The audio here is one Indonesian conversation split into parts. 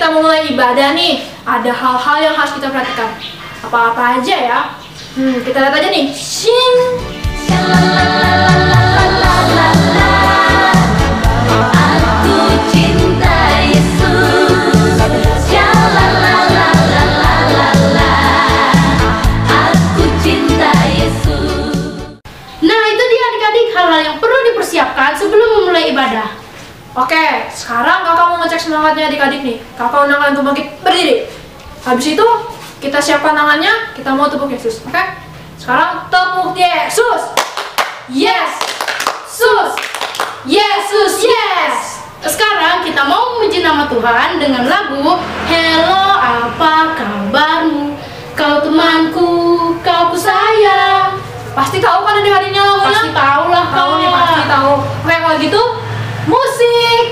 kita mau mulai ibadah nih, ada hal-hal yang harus kita perhatikan. Apa-apa aja ya? Kita lihat aja nih. Shing. Aku cinta Yesus. Aku cinta Yesus. Nah, itu dia adik-adik hal-hal yang perlu dipersiapkan sebelum memulai ibadah. Oke, sekarang kakak mau ngecek semangatnya adik-adik nih. Kakak undang kalian untuk bangkit berdiri. Habis itu kita siapkan tangannya, kita mau tepuk Yesus. Oke? Sekarang tepuk Yesus. Yes. Sus. Yesus, yes. Sekarang kita mau memuji nama Tuhan dengan lagu Hello, apa kabarmu? Kau temanku, kau ku sayang. Pasti tahu kan adik-adiknya lagunya? Pasti tahu lah. Tahu nih, pasti tahu. Oke, kalau gitu musik.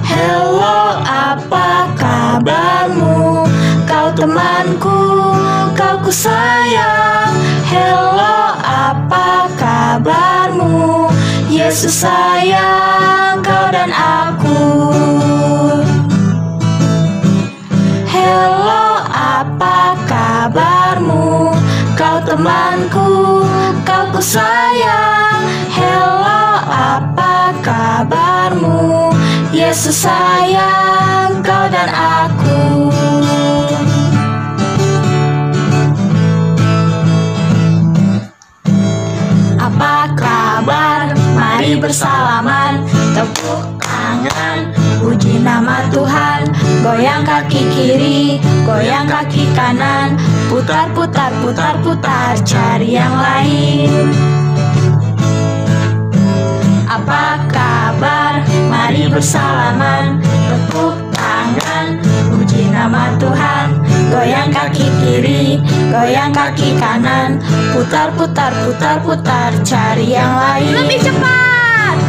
Hello, apa kabarmu? Kau temanku, kau ku sayang. Hello, apa kabarmu? Yesus sayang kau dan aku. Hello, apa kabarmu? Kau temanku, kau ku sayang. Hello, apa kabarmu? Yesus sayang kau dan aku. Apa kabar? Mari bersalaman, tepuk tangan, puji nama Tuhan. Goyang kaki kiri, goyang kaki kanan, putar putar putar putar, cari yang lain. Apa kabar? Mari bersalaman, tepuk tangan, puji nama Tuhan. Goyang kaki kiri, goyang kaki kanan, putar putar putar putar, cari yang lain. Lebih cepat.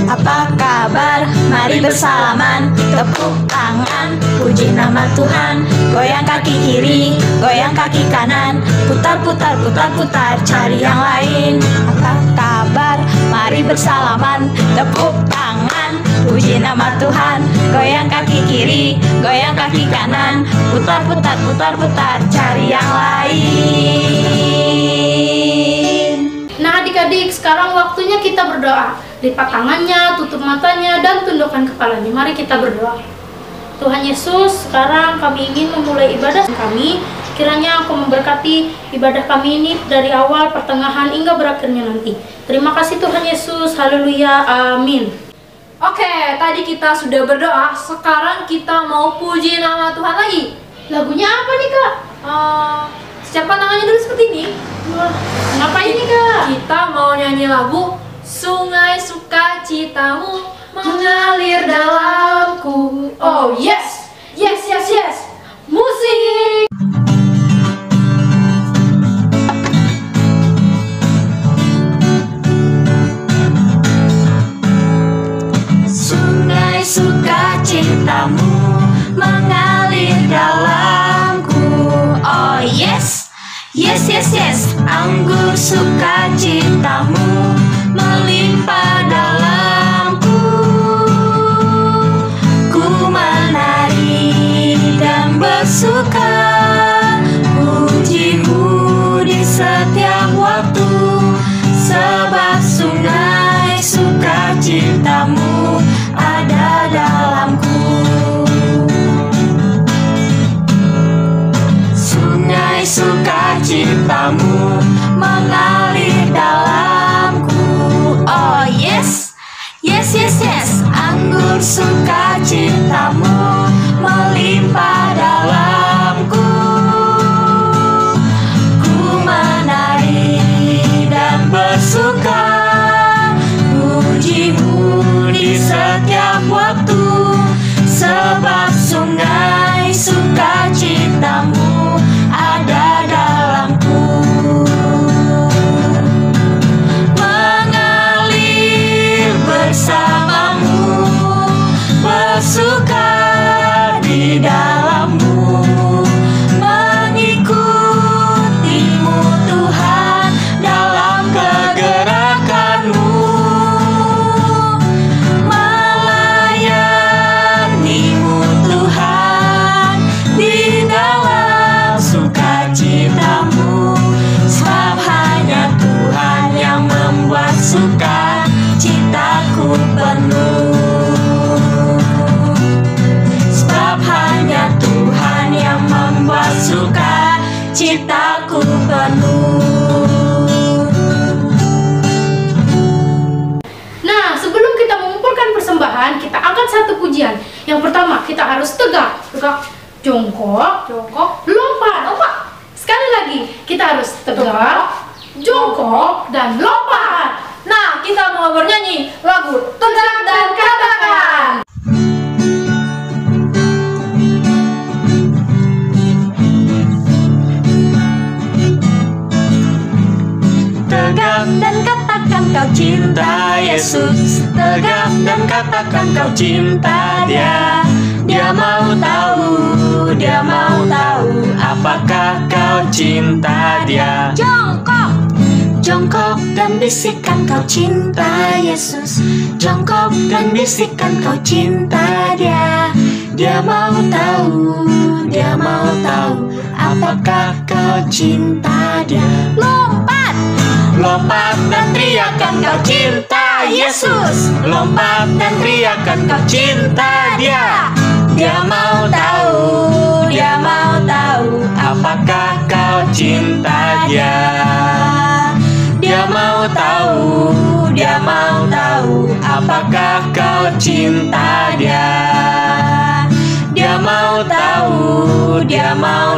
Apa kabar? Mari bersalaman, tepuk tangan, puji nama Tuhan. Goyang kaki kiri, goyang kaki kanan, putar putar putar putar, cari yang lain. Apa kabar? Mari bersalaman, tepuk tangan, puji nama Tuhan. Goyang kaki kiri, goyang kaki kanan, putar putar putar putar, cari yang lain. Nah adik-adik, sekarang waktunya kita berdoa. Lipat tangannya, tutup matanya, dan tundukkan kepalanya. Mari kita berdoa. Tuhan Yesus, sekarang kami ingin memulai ibadah kami. Kiranya Engkau memberkati ibadah kami ini dari awal, pertengahan, hingga berakhirnya nanti. Terima kasih Tuhan Yesus, haleluya, amin. Oke, tadi kita sudah berdoa, sekarang kita mau puji nama Tuhan lagi. Lagunya apa nih Kak? Siapkan tangannya dulu seperti ini. Wah, ngapain nih Kak? Kita mau nyanyi lagu Sungai Sukacitamu mengalir dalamku. Oh yes, yes, yes, yes. Musik. Sungai sukacitamu mengalir dalamku. Oh yes, yes, yes, yes. Anggur sukacitamu melimpah dalamku. Ku menari dan bersuka, pujimu di setiap waktu, sebab sungai sukacitamu ada dalamku. Sungai sukacitamu mengalir dalamku. Oh yes, satu pujian. Yang pertama, kita harus tegak, jongkok, lompat. Sekali lagi, kita harus tegak, jongkok, dan lompat. Nah, kita mau bernyanyi lagu Tegak dan Katakan. Tegak dan katakan kau cinta Yesus. Tegak dan katakan kau cinta Dia. Dia mau tahu apakah kau cinta Dia. Jongkok dan bisikan kau cinta Yesus. Jongkok dan bisikan kau cinta Dia. Dia mau tahu apakah kau cinta Dia. Lompat dan teriakan kau cinta Yesus. Lompat dan teriakan kau cinta Dia. Dia mau tahu apakah kau cinta Dia. Dia mau tahu apakah kau cinta Dia. Dia mau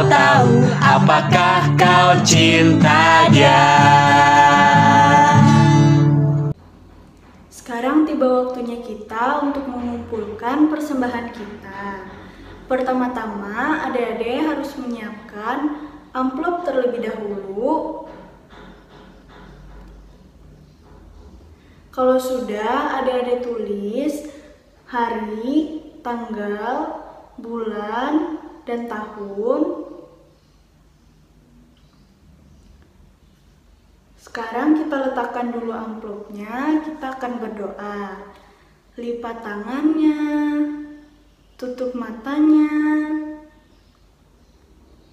tahu apakah kau cinta Dia. Sekarang tiba waktunya kita untuk mengumpulkan persembahan kita. Pertama-tama, adik-adik harus menyiapkan amplop terlebih dahulu. Kalau sudah, adik-adik tulis hari, tanggal, bulan, dan tahun. Sekarang kita letakkan dulu amplopnya, kita akan berdoa. Lipat tangannya, tutup matanya,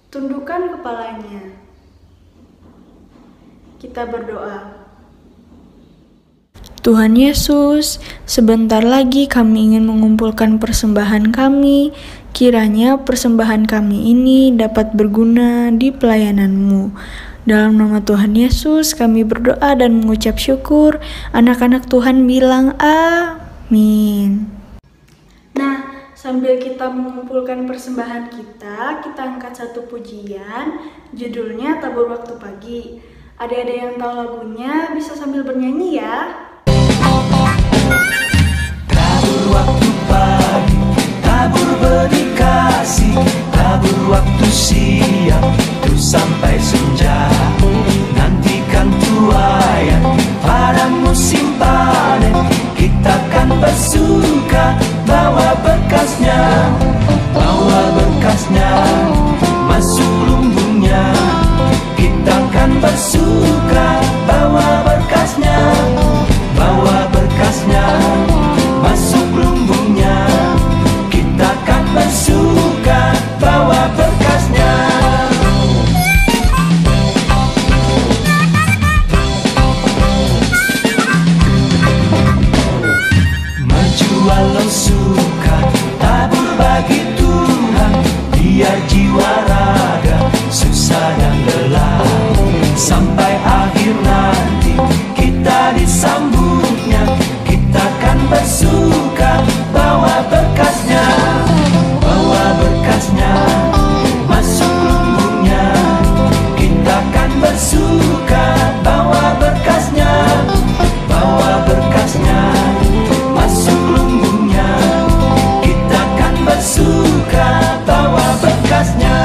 tundukkan kepalanya. Kita berdoa. Tuhan Yesus, sebentar lagi kami ingin mengumpulkan persembahan kami. Kiranya persembahan kami ini dapat berguna di pelayanan-Mu. Dalam nama Tuhan Yesus kami berdoa dan mengucap syukur. Anak-anak Tuhan bilang amin. Nah, sambil kita mengumpulkan persembahan kita angkat satu pujian, judulnya Tabur Waktu Pagi. Adik-adik yang tahu lagunya bisa sambil bernyanyi ya. Tabur waktu pagi, tabur benih kasih, tabur waktu siang, terus sampai senja. Nantikan tuaian pada musim panen, kita kan bersuka bawa berkasnya masuk lumbungnya. Kita kan bersuka bawa berkasnya masuk lumbungnya. Kita kan bersuka bawa berkasnya. Maju walau suka, tabur bagi Tuhan, biar jiwa raga susah dan lelah. Sampai akhir nanti kita disambutnya, kita kan bersuka bawa berkasnya masuk lumbungnya. Kita kan bersuka bawa berkasnya masuk lumbungnya. Kita kan bersuka bawa berkasnya.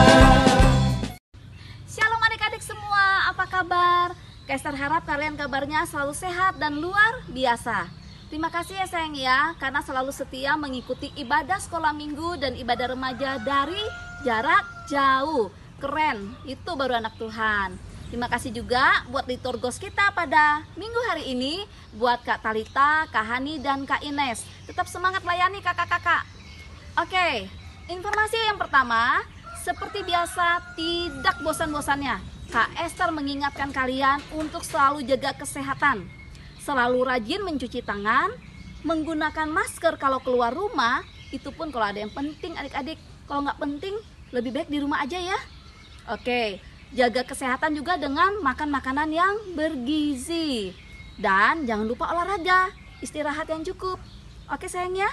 Shalom adik-adik semua, apa kabar? Kester harap kalian kabarnya selalu sehat dan luar biasa. Terima kasih ya sayang ya, karena selalu setia mengikuti ibadah sekolah minggu dan ibadah remaja dari jarak jauh. Keren, itu baru anak Tuhan. Terima kasih juga buat liturgos kita pada minggu hari ini, buat Kak Talita, Kak Hani, dan Kak Ines. Tetap semangat layani kakak-kakak. Oke, informasi yang pertama, seperti biasa tidak bosan-bosannya Kak Esther mengingatkan kalian untuk selalu jaga kesehatan, selalu rajin mencuci tangan, menggunakan masker kalau keluar rumah, itu pun kalau ada yang penting adik-adik. Kalau nggak penting, lebih baik di rumah aja ya. Oke, jaga kesehatan juga dengan makan makanan yang bergizi. Dan jangan lupa olahraga, istirahat yang cukup. Oke sayang ya.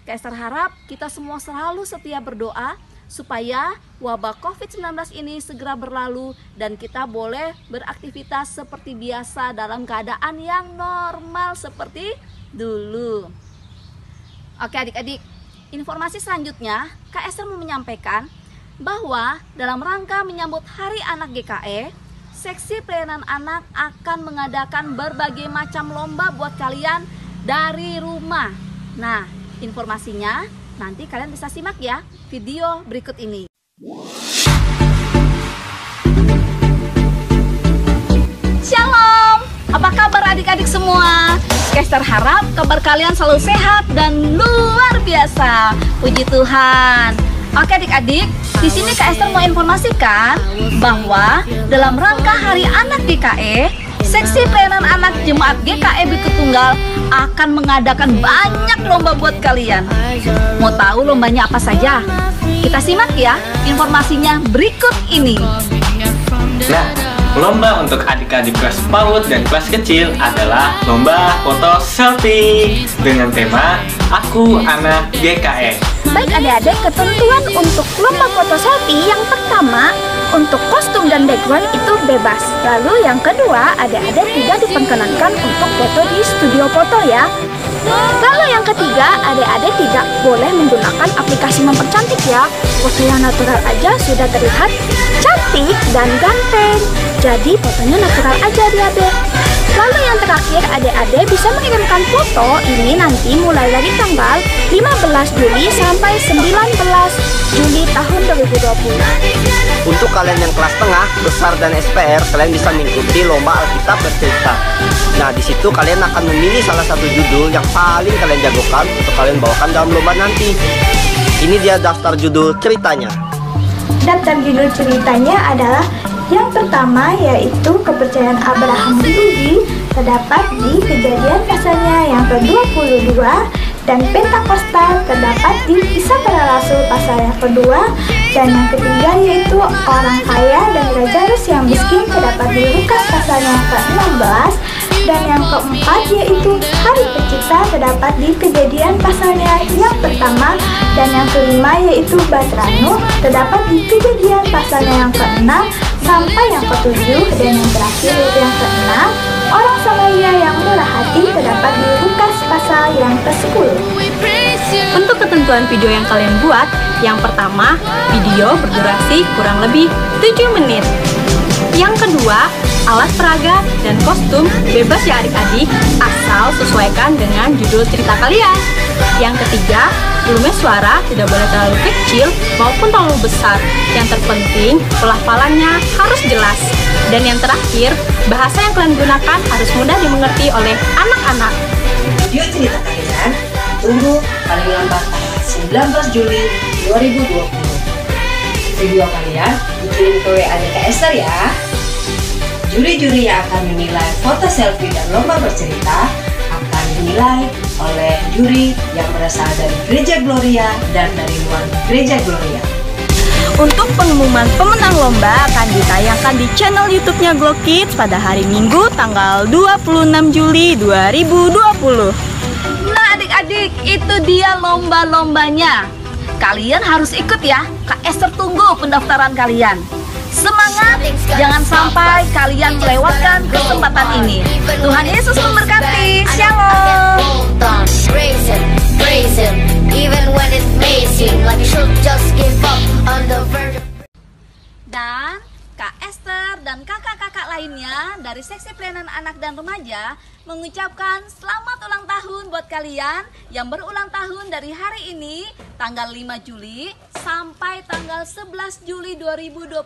Kak Esther harap kita semua selalu setia berdoa supaya wabah COVID-19 ini segera berlalu dan kita boleh beraktivitas seperti biasa dalam keadaan yang normal seperti dulu. Oke adik-adik, informasi selanjutnya Kak Esther mau menyampaikan bahwa dalam rangka menyambut Hari Anak GKE, Seksi Pelayanan Anak akan mengadakan berbagai macam lomba buat kalian dari rumah. Nah, informasinya nanti kalian bisa simak ya video berikut ini. Shalom, apa kabar adik-adik semua? Kak Esther harap kabar kalian selalu sehat dan luar biasa. Puji Tuhan. Oke adik-adik, di sini Kak Esther mau informasikan bahwa dalam rangka Hari Anak GKE, Seksi Pelayanan Anak Jemaat GKE Bukit Tunggal akan mengadakan banyak lomba buat kalian. Mau tahu lombanya apa saja? Kita simak ya informasinya berikut ini. Nah, lomba untuk adik-adik kelas PAUD dan kelas kecil adalah lomba foto selfie dengan tema Aku Anak GKE. Baik adik-adik, ketentuan untuk lomba foto selfie yang pertama, untuk kostum dan background itu bebas. Lalu yang kedua, adik-adik tidak diperkenankan untuk foto di studio foto ya. Lalu yang ketiga, adik-adik tidak boleh menggunakan aplikasi mempercantik ya. Foto yang natural aja sudah terlihat cantik dan ganteng. Jadi fotonya natural aja adik-adik. Lalu yang terakhir, adik-adik bisa mengirimkan foto ini nanti mulai dari tanggal 15 Juli sampai 19 Juli tahun 2020. Untuk kalian yang kelas tengah, besar dan SPR, kalian bisa mengikuti lomba Alkitab bercerita. Nah, di situ kalian akan memilih salah satu judul yang paling kalian jagokan untuk kalian bawakan dalam lomba nanti. Ini dia daftar judul ceritanya. Daftar judul ceritanya adalah yang pertama yaitu kepercayaan Abraham Yahudi terdapat di Kejadian pasalnya yang ke-22 dan Pentakosta terdapat di Kisah Para Rasul pasal yang kedua, dan yang ketiga yaitu orang kaya dan Raja Rus yang miskin terdapat di Lukas pasal yang ke-16, dan yang keempat yaitu Hari Pencipta terdapat di Kejadian pasalnya yang pertama, dan yang kelima yaitu Batranu terdapat di Kejadian pasalnya yang ke-6 sampai yang ke-7, dan yang terakhir yaitu yang ke-6 orang Samaria yang murah hati terdapat di Lukas pasal yang ke-10. Untuk ketentuan video yang kalian buat, yang pertama, video berdurasi kurang lebih 7 menit. Yang kedua, alat peraga dan kostum bebas ya adik-adik, asal sesuaikan dengan judul cerita kalian. Yang ketiga, volume suara tidak boleh terlalu kecil maupun terlalu besar. Yang terpenting, pelafalannya harus jelas. Dan yang terakhir, bahasa yang kalian gunakan harus mudah dimengerti oleh anak-anak. Video cerita kalian tunggu paling lambat 19 Juli 2020. Video kalian dikirim ke WA-nya Kak Esther ya. Juri-juri yang akan menilai foto selfie dan lomba bercerita akan dinilai oleh juri yang berasal dari Gereja Gloria dan dari luar Gereja Gloria. Untuk pengumuman pemenang lomba akan ditayangkan di channel YouTube-nya Glow Kids pada hari Minggu tanggal 26 Juli 2020. Nah adik-adik, itu dia lomba-lombanya. Kalian harus ikut ya. Kak Esther tunggu pendaftaran kalian. Semangat, jangan sampai kalian melewatkan kesempatan ini. Tuhan Yesus memberkati. Shalom. Dan Kak Esther dan kakak-kakak lainnya dari Seksi Pelayanan Anak dan Remaja mengucapkan selamat ulang tahun buat kalian yang berulang tahun dari hari ini tanggal 5 Juli sampai tanggal 11 Juli 2020.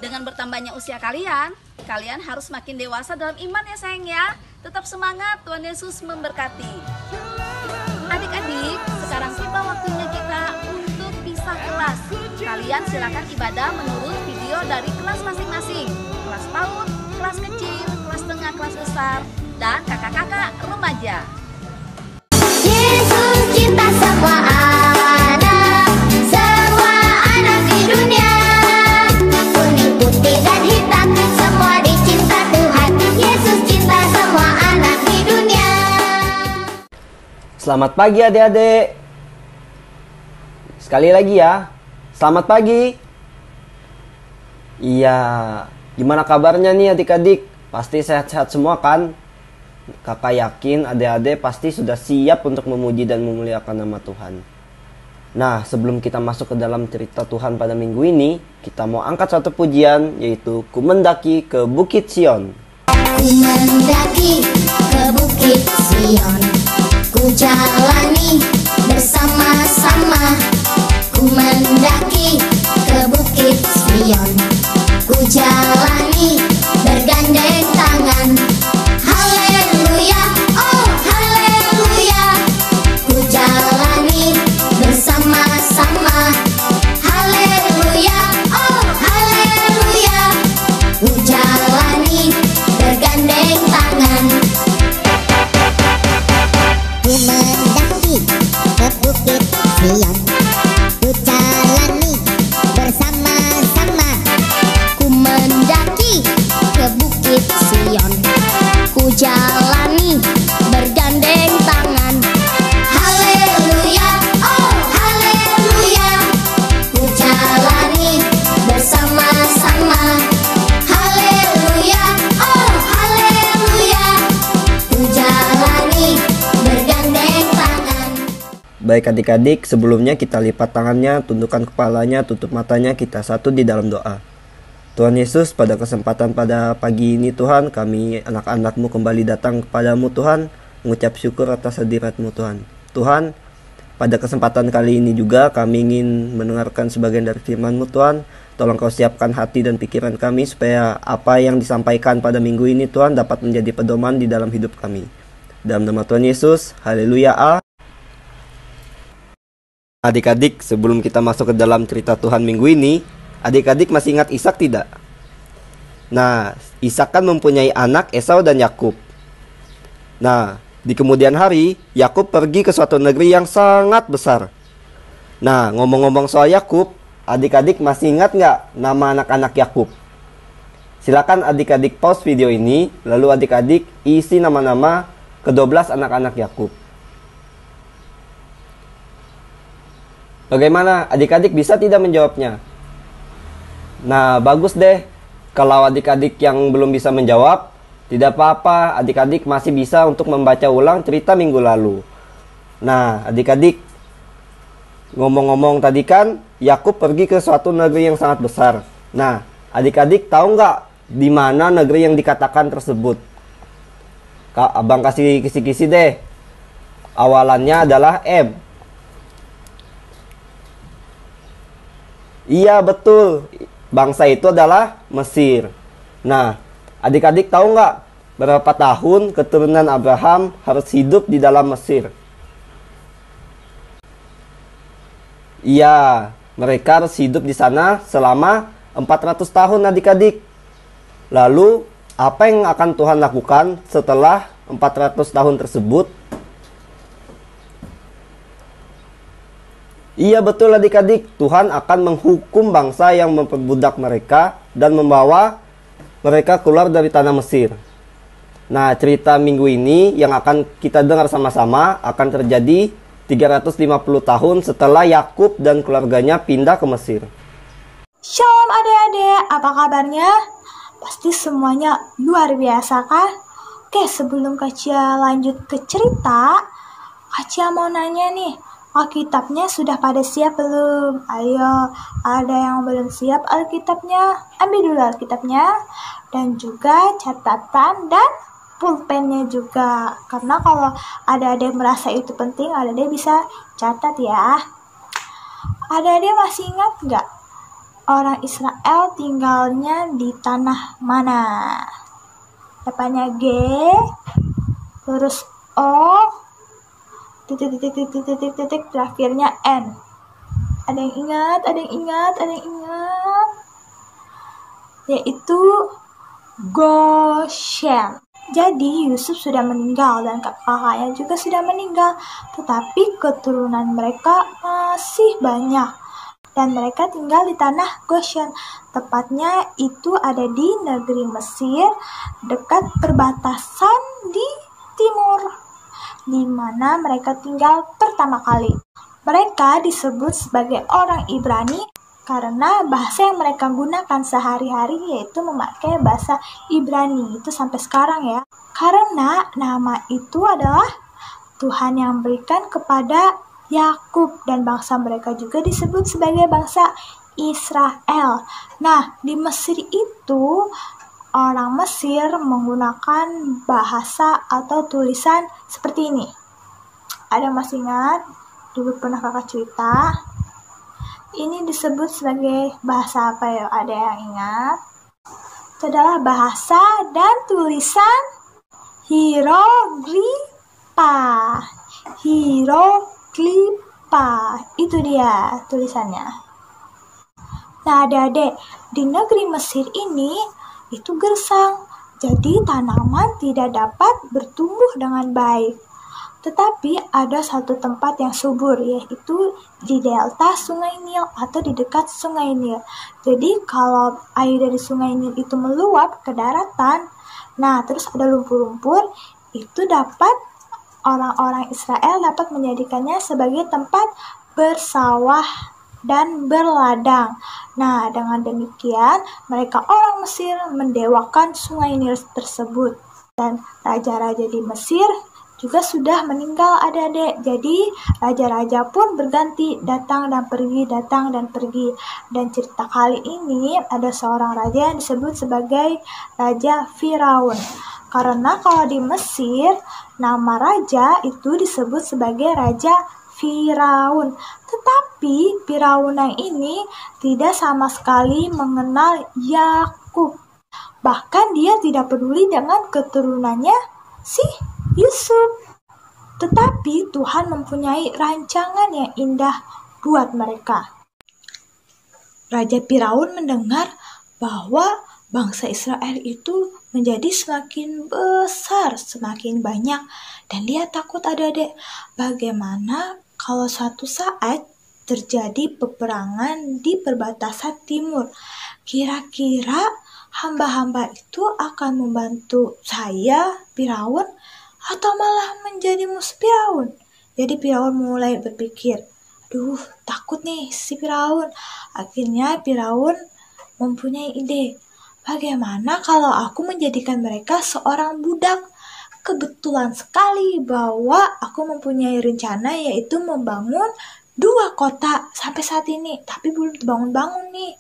Dengan bertambahnya usia kalian, kalian harus makin dewasa dalam iman ya sayang ya. Tetap semangat, Tuhan Yesus memberkati. Adik-adik, sekarang tiba waktunya kita untuk pisah kelas. Kalian silakan ibadah menurut video dari kelas masing-masing. Kelas PAUD, kelas kecil, kelas tengah, kelas besar, dan kakak-kakak remaja. Yesus cinta semua anak di dunia. Kuning, putih, dan hitam, semua dicinta Tuhan. Yesus cinta semua anak di dunia. Selamat pagi adik-adik. sekali lagi ya. Selamat pagi. Iya, gimana kabarnya nih adik-adik? Pasti sehat-sehat semua kan? Kakak yakin adik-adik pasti sudah siap untuk memuji dan memuliakan nama Tuhan. Nah, sebelum kita masuk ke dalam cerita Tuhan pada minggu ini, kita mau angkat satu pujian, yaitu Ku Mendaki ke Bukit Sion. Ku mendaki ke Bukit Sion, ku jalani bersama-sama. Ku mendaki ke Bukit Sion, ku jalani bergandeng tangan. Haleluya, oh haleluya, ku jalani bersama-sama. Haleluya, oh haleluya, ku jalani bergandeng tangan. Ku mendaki ke Bukit Sion, ku jalani bersama-sama. Ku mendaki ke Bukit Sion, ku jalani bergandeng tangan. Haleluya, oh haleluya, ku jalani bersama-sama. Haleluya, oh haleluya, ku jalani bergandeng tangan. Baik adik-adik, sebelumnya kita lipat tangannya, tundukkan kepalanya, tutup matanya, kita satu di dalam doa. Tuhan Yesus, pada kesempatan pada pagi ini Tuhan, kami anak-anak-Mu kembali datang kepadamu Tuhan, mengucap syukur atas hadirat-Mu Tuhan. Tuhan, pada kesempatan kali ini juga kami ingin mendengarkan sebagian dari firman-Mu Tuhan. Tolong Kau siapkan hati dan pikiran kami supaya apa yang disampaikan pada minggu ini Tuhan dapat menjadi pedoman di dalam hidup kami. Dalam nama Tuhan Yesus, haleluya. Adik-adik, sebelum kita masuk ke dalam cerita Tuhan minggu ini, adik-adik masih ingat Ishak tidak? Nah, Ishak kan mempunyai anak Esau dan Yakub. Nah, di kemudian hari, Yakub pergi ke suatu negeri yang sangat besar. Nah, ngomong-ngomong soal Yakub, adik-adik masih ingat nggak nama anak-anak Yakub? Silakan adik-adik pause video ini, lalu adik-adik isi nama-nama ke-12 anak-anak Yakub. Bagaimana? Adik-adik bisa tidak menjawabnya? Nah, bagus deh. Kalau adik-adik yang belum bisa menjawab, tidak apa-apa. Adik-adik masih bisa untuk membaca ulang cerita minggu lalu. Nah, adik-adik, ngomong-ngomong tadi kan, Yakub pergi ke suatu negeri yang sangat besar. Nah, adik-adik tahu nggak di mana negeri yang dikatakan tersebut? Abang kasih kisi-kisi deh. Awalannya adalah M. Iya, betul. Bangsa itu adalah Mesir. Nah, adik-adik tahu nggak berapa tahun keturunan Abraham harus hidup di dalam Mesir? Iya, mereka harus hidup di sana selama 400 tahun adik-adik. Lalu, apa yang akan Tuhan lakukan setelah 400 tahun tersebut? Iya, betul adik-adik, Tuhan akan menghukum bangsa yang memperbudak mereka dan membawa mereka keluar dari tanah Mesir. Nah, cerita minggu ini yang akan kita dengar sama-sama akan terjadi 350 tahun setelah Yakub dan keluarganya pindah ke Mesir. Shalom adik-adik, apa kabarnya? Pasti semuanya luar biasa kan? Oke, sebelum Kacia lanjut ke cerita, Kacia mau nanya nih, Alkitabnya sudah pada siap belum? Ayo, ada yang belum siap Alkitabnya? Ambil dulu Alkitabnya. Dan juga catatan dan pulpennya juga. Karena kalau ada-ada merasa itu penting, ada-ada bisa catat ya. Ada-ada masih ingat nggak? Orang Israel tinggalnya di tanah mana? Depannya G, terus O, titik, terakhirnya N. Ada yang ingat? Ada yang ingat? Ada yang ingat? Yaitu Goshen. Jadi Yusuf sudah meninggal dan kakaknya juga sudah meninggal, tetapi keturunan mereka masih banyak dan mereka tinggal di tanah Goshen. Tepatnya itu ada di negeri Mesir, dekat perbatasan di timur, di mana mereka tinggal pertama kali. Mereka disebut sebagai orang Ibrani karena bahasa yang mereka gunakan sehari-hari yaitu memakai bahasa Ibrani. Itu sampai sekarang ya. Karena nama itu adalah Tuhan yang berikan kepada Yakub, dan bangsa mereka juga disebut sebagai bangsa Israel. Nah, di Mesir itu orang Mesir menggunakan bahasa atau tulisan seperti ini. Ada masih ingat? Dulu pernah kakak cerita. Ini disebut sebagai bahasa apa ya? Ada yang ingat? Itu adalah bahasa dan tulisan hieroglifa. Hieroglifa. Itu dia tulisannya. Nah, adik-adik, di negeri Mesir ini itu gersang. Jadi tanaman tidak dapat bertumbuh dengan baik. Tetapi ada satu tempat yang subur, yaitu di delta Sungai Nil atau di dekat Sungai Nil. Jadi kalau air dari Sungai Nil itu meluap ke daratan, nah terus ada lumpur-lumpur, itu dapat orang-orang Israel dapat menjadikannya sebagai tempat bersawah dan berladang. Nah, dengan demikian mereka orang Mesir mendewakan Sungai Nil tersebut. Dan raja-raja di Mesir juga sudah meninggal adik-adik. Jadi raja-raja pun berganti, datang dan pergi, datang dan pergi. Dan cerita kali ini ada seorang raja yang disebut sebagai Raja Firaun. Karena kalau di Mesir nama raja itu disebut sebagai Raja Firaun. Tetapi Firaun yang ini tidak sama sekali mengenal Yakub. Bahkan dia tidak peduli dengan keturunannya si Yusuf. Tetapi Tuhan mempunyai rancangan yang indah buat mereka. Raja Firaun mendengar bahwa bangsa Israel itu menjadi semakin besar, semakin banyak. Dan dia takut adik-adik, bagaimana kalau suatu saat terjadi peperangan di perbatasan timur. Kira-kira hamba-hamba itu akan membantu saya, Firaun, atau malah menjadi musuh Firaun? Jadi Firaun mulai berpikir, aduh takut nih si Firaun. Akhirnya Firaun mempunyai ide, bagaimana kalau aku menjadikan mereka seorang budak? Kebetulan sekali bahwa aku mempunyai rencana yaitu membangun 2 kota sampai saat ini, tapi belum dibangun-bangun nih.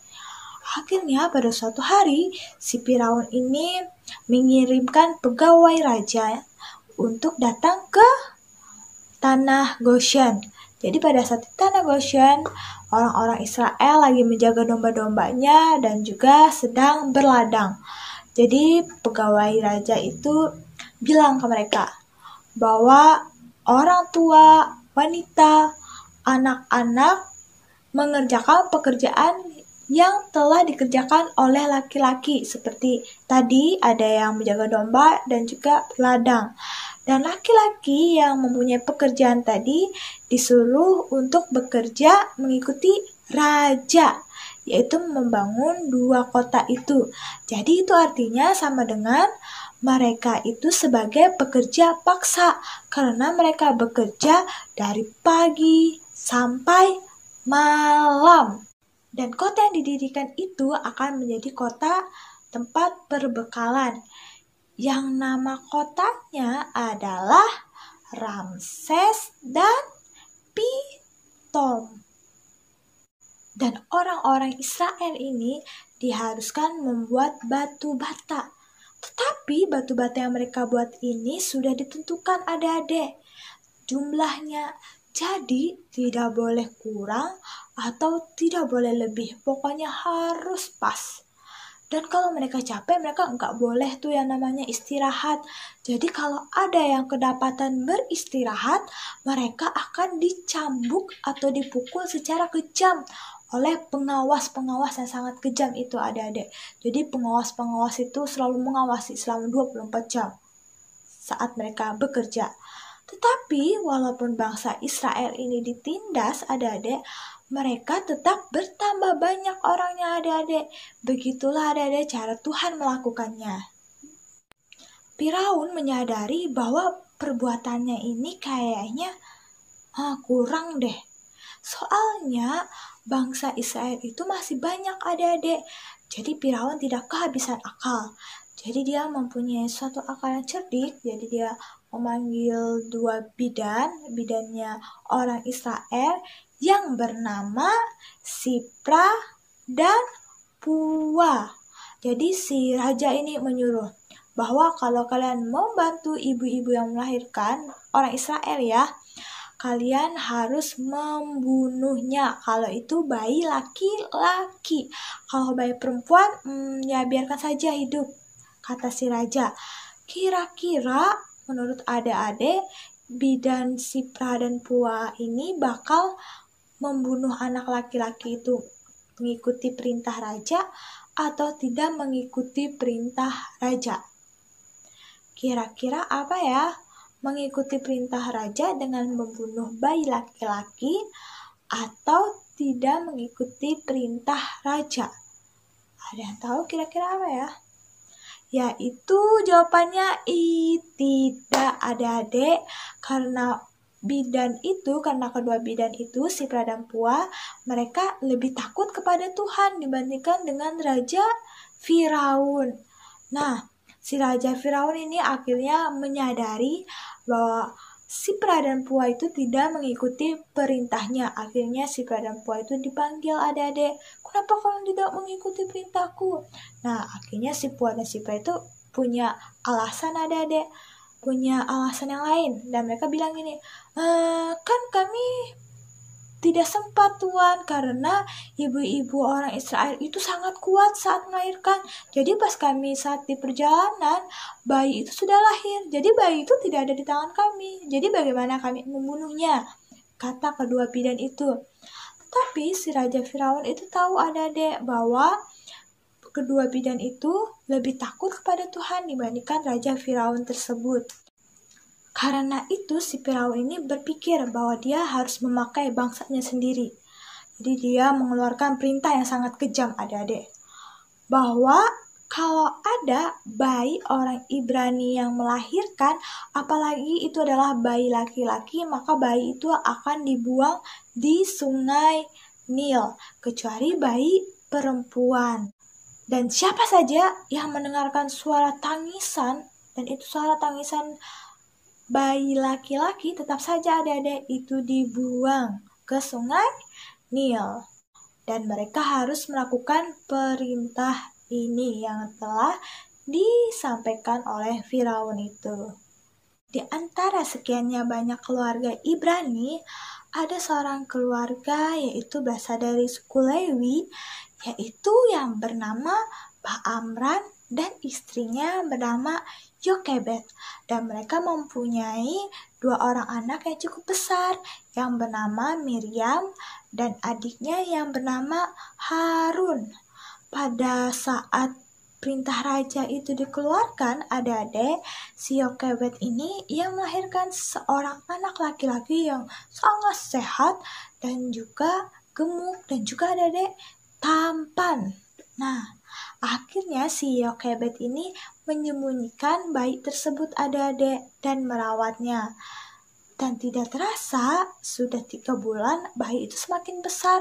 Akhirnya pada suatu hari si Firaun ini mengirimkan pegawai raja untuk datang ke tanah Goshen. Jadi pada saat di tanah Goshen, orang-orang Israel lagi menjaga domba-dombanya dan juga sedang berladang. Jadi pegawai raja itu bilang ke mereka bahwa orang tua, wanita, anak-anak mengerjakan pekerjaan yang telah dikerjakan oleh laki-laki. Seperti tadi ada yang menjaga domba dan juga ladang. Dan laki-laki yang mempunyai pekerjaan tadi disuruh untuk bekerja mengikuti raja, yaitu membangun 2 kota itu. Jadi itu artinya sama dengan mereka itu sebagai pekerja paksa, karena mereka bekerja dari pagi sampai malam. Dan kota yang didirikan itu akan menjadi kota tempat perbekalan, yang nama kotanya adalah Ramses dan Pitom. Dan orang-orang Israel ini diharuskan membuat batu bata. Tetapi batu bata yang mereka buat ini sudah ditentukan adik-adik jumlahnya. Jadi tidak boleh kurang atau tidak boleh lebih. Pokoknya harus pas. Dan kalau mereka capek, mereka nggak boleh tuh yang namanya istirahat. Jadi kalau ada yang kedapatan beristirahat, mereka akan dicambuk atau dipukul secara kejam oleh pengawas-pengawas yang sangat kejam itu adik-adik. Jadi pengawas-pengawas itu selalu mengawasi selama 24 jam saat mereka bekerja. Tetapi walaupun bangsa Israel ini ditindas adik-adik, mereka tetap bertambah banyak orangnya adik-adik. Begitulah adik-adik cara Tuhan melakukannya. Firaun menyadari bahwa perbuatannya ini kayaknya kurang deh. Soalnya bangsa Israel itu masih banyak adik-adik. Jadi Firaun tidak kehabisan akal. Jadi dia mempunyai suatu akal yang cerdik. Jadi dia memanggil dua bidannya orang Israel yang bernama Sipra dan Pua. Jadi si raja ini menyuruh bahwa kalau kalian mau bantu ibu-ibu yang melahirkan orang Israel ya, kalian harus membunuhnya kalau itu bayi laki-laki. Kalau bayi perempuan, ya biarkan saja hidup, kata si raja. Kira-kira menurut adik-adik, bidan Sipra dan Pua ini bakal membunuh anak laki-laki itu mengikuti perintah raja atau tidak mengikuti perintah raja? Kira-kira apa ya? Mengikuti perintah raja dengan membunuh bayi laki-laki atau tidak mengikuti perintah raja? Ada yang tahu kira-kira apa ya? Yaitu jawabannya tidak, adik-adik. Karena kedua bidan itu, Sipra dan Pua, mereka lebih takut kepada Tuhan dibandingkan dengan Raja Firaun. Nah, si Raja Firaun ini akhirnya menyadari bahwa Sipra dan Pua itu tidak mengikuti perintahnya. Akhirnya Sipra dan Pua itu dipanggil, adik-adik. Kenapa kalian tidak mengikuti perintahku? Nah, akhirnya si Pua dan Sipra itu punya alasan, adik-adik. Punya alasan yang lain. Dan mereka bilang gini, kan kami tidak sempat Tuan, karena ibu-ibu orang Israel itu sangat kuat saat melahirkan. Jadi pas kami saat di perjalanan, bayi itu sudah lahir. Jadi bayi itu tidak ada di tangan kami. Jadi bagaimana kami membunuhnya? Kata kedua bidan itu. Tetapi si Raja Firaun itu tahu, adik-adik, bahwa kedua bidan itu lebih takut kepada Tuhan dibandingkan Raja Firaun tersebut. Karena itu si Firaun ini berpikir bahwa dia harus memakai bangsanya sendiri. Jadi dia mengeluarkan perintah yang sangat kejam, adik-adik, bahwa kalau ada bayi orang Ibrani yang melahirkan, apalagi itu adalah bayi laki-laki, maka bayi itu akan dibuang di sungai Nil, kecuali bayi perempuan. Dan siapa saja yang mendengarkan suara tangisan, dan itu suara tangisan bayi laki-laki, tetap saja adik-adik itu dibuang ke sungai Nil. Dan mereka harus melakukan perintah ini yang telah disampaikan oleh Firaun itu. Di antara sekiannya banyak keluarga Ibrani, ada seorang keluarga yaitu berasal dari suku Lewi, yaitu yang bernama Amran dan istrinya bernama Yokebed. Dan mereka mempunyai dua orang anak yang cukup besar, yang bernama Miriam dan adiknya yang bernama Harun. Pada saat perintah raja itu dikeluarkan, adik-adik, si Yokebed ini ia melahirkan seorang anak laki-laki yang sangat sehat dan juga gemuk dan juga adik-adik tampan. Nah, akhirnya si Yokebed ini menyembunyikan bayi tersebut, adik-adik, dan merawatnya. Dan tidak terasa, sudah 3 bulan bayi itu semakin besar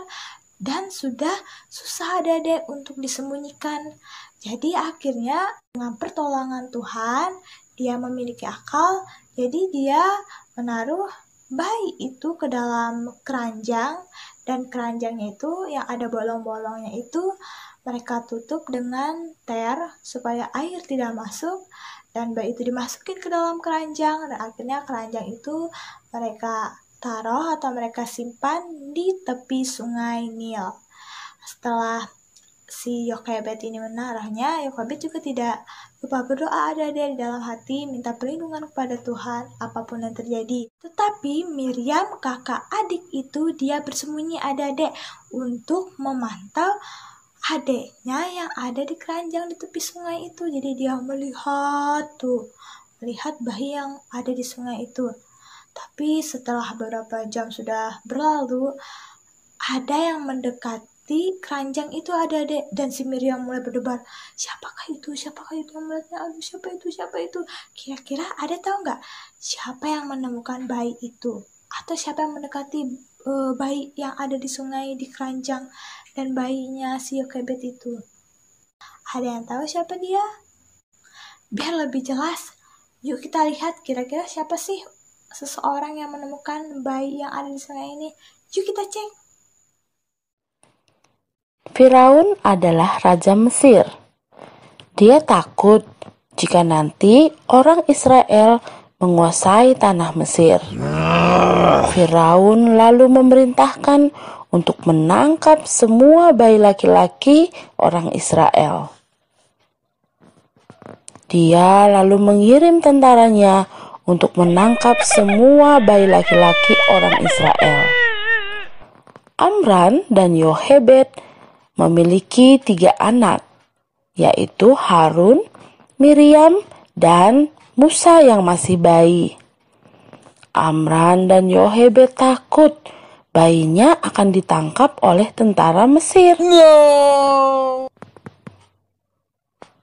dan sudah susah adik-adik untuk disembunyikan. Jadi akhirnya dengan pertolongan Tuhan, dia memiliki akal, jadi dia menaruh bayi itu ke dalam keranjang, dan keranjangnya itu yang ada bolong-bolongnya itu mereka tutup dengan ter supaya air tidak masuk, dan bayi itu dimasukin ke dalam keranjang, dan akhirnya keranjang itu mereka taruh atau mereka simpan di tepi sungai Nil. Setelah si Yokebed ini menaruhnya, Yokebed juga tidak lupa berdoa adik-adik di dalam hati, minta perlindungan kepada Tuhan apapun yang terjadi. Tetapi Miriam, kakak adik itu, dia bersembunyi adik-adik untuk memantau adiknya yang ada di keranjang di tepi sungai itu. Jadi dia melihat bayi yang ada di sungai itu. Tapi setelah beberapa jam sudah berlalu, ada yang mendekati keranjang itu, adik-adik, dan si Miriam mulai berdebar, siapakah itu yang melihatnya, aduh siapa itu, kira-kira ada tahu nggak siapa yang menemukan bayi itu, atau siapa yang mendekati bayi yang ada di sungai di keranjang dan bayinya si Yokebed itu. Ada yang tahu siapa dia? Biar lebih jelas, yuk kita lihat kira-kira siapa sih seseorang yang menemukan bayi yang ada di sungai ini. Yuk kita cek. Firaun adalah raja Mesir. Dia takut jika nanti orang Israel menguasai tanah Mesir. Firaun lalu memerintahkan untuk menangkap semua bayi laki-laki orang Israel. Dia lalu mengirim tentaranya untuk menangkap semua bayi laki-laki orang Israel. Amran dan Yohebed memiliki 3 anak, yaitu Harun, Miriam, dan Musa yang masih bayi. Amran dan Yohebed takut bayinya akan ditangkap oleh tentara Mesir.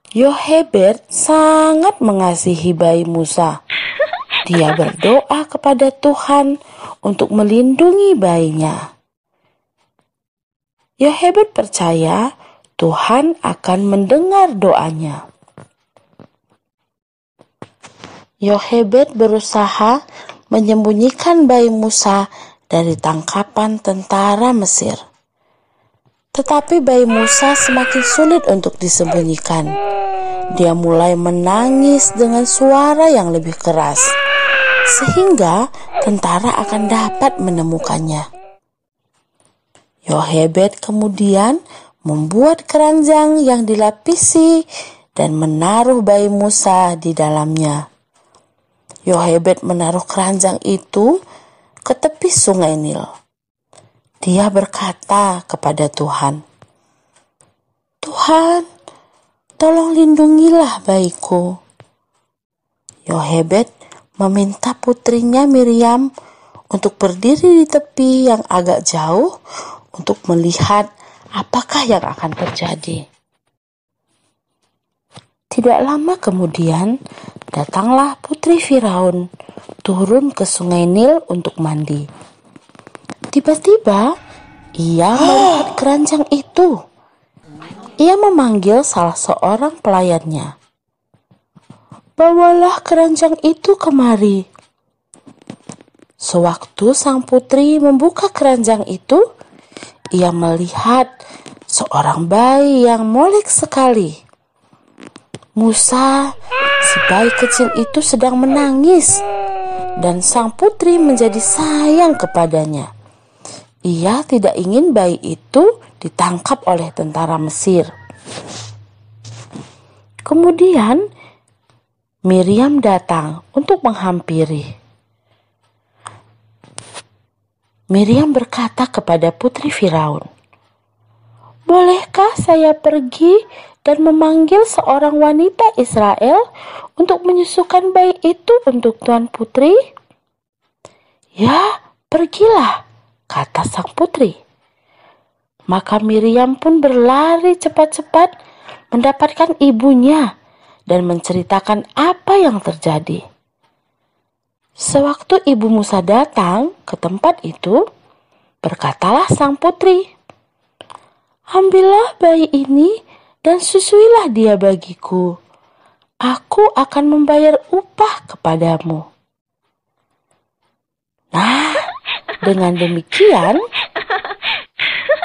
Yohebed sangat mengasihi bayi Musa. Dia berdoa kepada Tuhan untuk melindungi bayinya. Yohebed percaya Tuhan akan mendengar doanya. Yohebed berusaha menyembunyikan bayi Musa dari tangkapan tentara Mesir. Tetapi bayi Musa semakin sulit untuk disembunyikan. Dia mulai menangis dengan suara yang lebih keras, sehingga tentara akan dapat menemukannya. Yohebed kemudian membuat keranjang yang dilapisi dan menaruh bayi Musa di dalamnya. Yohebed menaruh keranjang itu ke tepi sungai Nil. Dia berkata kepada Tuhan, "Tuhan, tolong lindungilah bayiku." Yohebed meminta putrinya Miriam untuk berdiri di tepi yang agak jauh untuk melihat apakah yang akan terjadi. Tidak lama kemudian, datanglah putri Firaun turun ke sungai Nil untuk mandi. Tiba-tiba, ia melihat keranjang itu. Ia memanggil salah seorang pelayannya. "Bawalah keranjang itu kemari." Sewaktu sang putri membuka keranjang itu, ia melihat seorang bayi yang molek sekali. Musa, si bayi kecil itu sedang menangis, dan sang putri menjadi sayang kepadanya. Ia tidak ingin bayi itu ditangkap oleh tentara Mesir. Kemudian Miriam datang untuk menghampiri. Miriam berkata kepada putri Firaun, "Bolehkah saya pergi dan memanggil seorang wanita Israel untuk menyusukan bayi itu untuk Tuan Putri?" "Ya, pergilah," kata sang putri. Maka Miriam pun berlari cepat-cepat mendapatkan ibunya dan menceritakan apa yang terjadi. Sewaktu ibu Musa datang ke tempat itu, berkatalah sang putri, "Ambillah bayi ini dan susuilah dia bagiku. Aku akan membayar upah kepadamu." Nah, dengan demikian,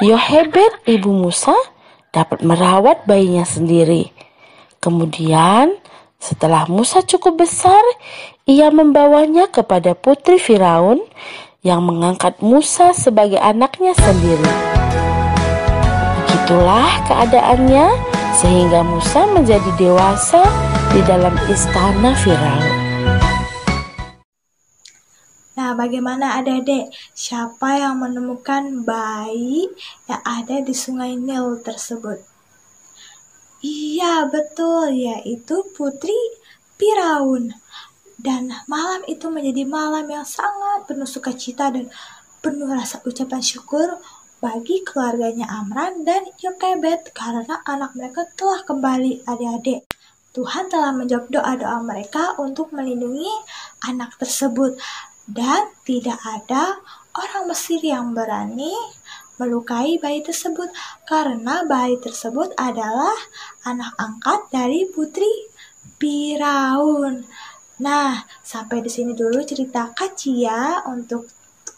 Yohebed ibu Musa dapat merawat bayinya sendiri. Kemudian, setelah Musa cukup besar, ia membawanya kepada putri Firaun yang mengangkat Musa sebagai anaknya sendiri. Begitulah keadaannya sehingga Musa menjadi dewasa di dalam istana Firaun. Nah, bagaimana adik-adik? Siapa yang menemukan bayi yang ada di sungai Nil tersebut? Iya, betul, yaitu putri Firaun. Dan malam itu menjadi malam yang sangat penuh sukacita dan penuh rasa ucapan syukur bagi keluarganya Amran dan Yokebed karena anak mereka telah kembali, adik-adik. Tuhan telah menjawab doa-doa mereka untuk melindungi anak tersebut. Dan tidak ada orang Mesir yang berani melukai bayi tersebut karena bayi tersebut adalah anak angkat dari putri Firaun. Nah, sampai di sini dulu cerita Kak Cia. Untuk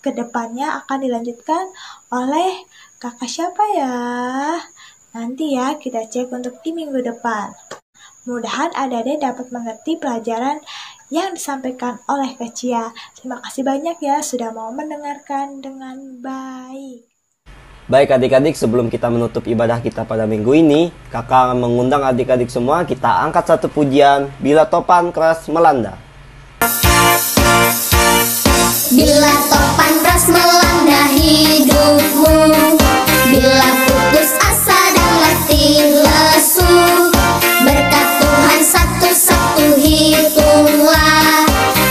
kedepannya akan dilanjutkan oleh kakak siapa ya? Nanti ya kita cek untuk di minggu depan. Mudahan adik-adik dapat mengerti pelajaran yang disampaikan oleh Kak Cia. Terima kasih banyak ya sudah mau mendengarkan dengan baik. Baik adik-adik, sebelum kita menutup ibadah kita pada minggu ini, kakak mengundang adik-adik semua kita angkat satu pujian Bila Topan Keras Melanda. Bila topan keras melanda hidupmu, bila putus asa dan letih lesu, berkat Tuhan satu-satu hitunglah,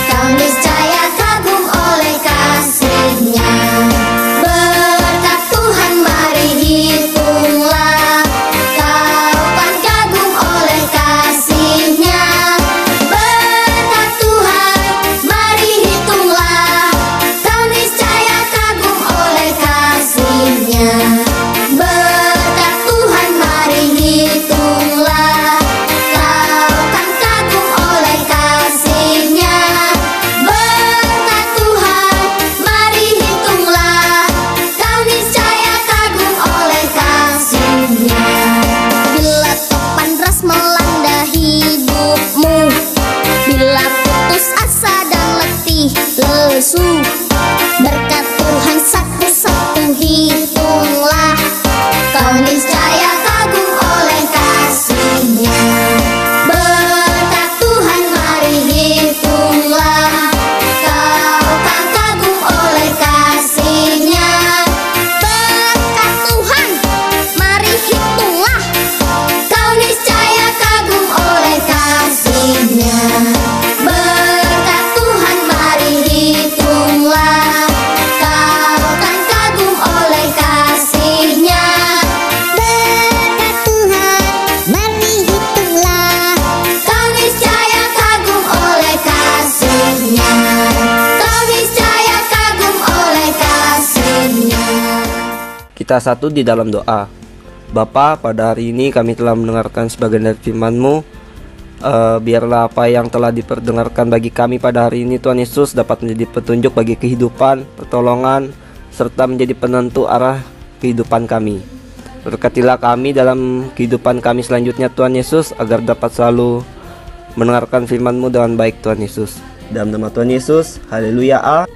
kau niscaya kagum oleh kasih-Nya. Berkat Tuhan mari hitunglah, kau kan kagum oleh kasih-Nya. Berkat Tuhan mari hitunglah, kau niscaya kagum oleh kasih-Nya. Berkat Tuhan mari hitunglah, kau kan kagum oleh kasih-Nya. Berkat Tuhan mari hitunglah, kau niscaya kagum oleh kasih-Nya. Bila topan deras melanda hidupmu, bila putus asa dan letih lesu, berkat Tuhan satu-satu hitunglah, kau niscaya kagum oleh kasih-Nya. Berkat Tuhan mari hitunglah, kau kan kagum oleh kasih-Nya. Berkat Tuhan mari hitunglah, kau niscaya kagum oleh kasih-Nya. Berkat Tuhan mari hitunglah, kau kan kagum oleh kasih-Nya. Berkat Tuhan mari hitunglah, kau niscaya kagum oleh kasih-Nya. Kau niscaya kagum oleh kasih-Nya. Kita satu di dalam doa. Bapa, pada hari ini kami telah mendengarkan sebagian dari firman-Mu. Biarlah apa yang telah diperdengarkan bagi kami pada hari ini Tuhan Yesus dapat menjadi petunjuk bagi kehidupan, pertolongan, serta menjadi penentu arah kehidupan kami. Berkatilah kami dalam kehidupan kami selanjutnya Tuhan Yesus, agar dapat selalu mendengarkan firman-Mu dengan baik Tuhan Yesus. Dalam nama Tuhan Yesus, haleluya.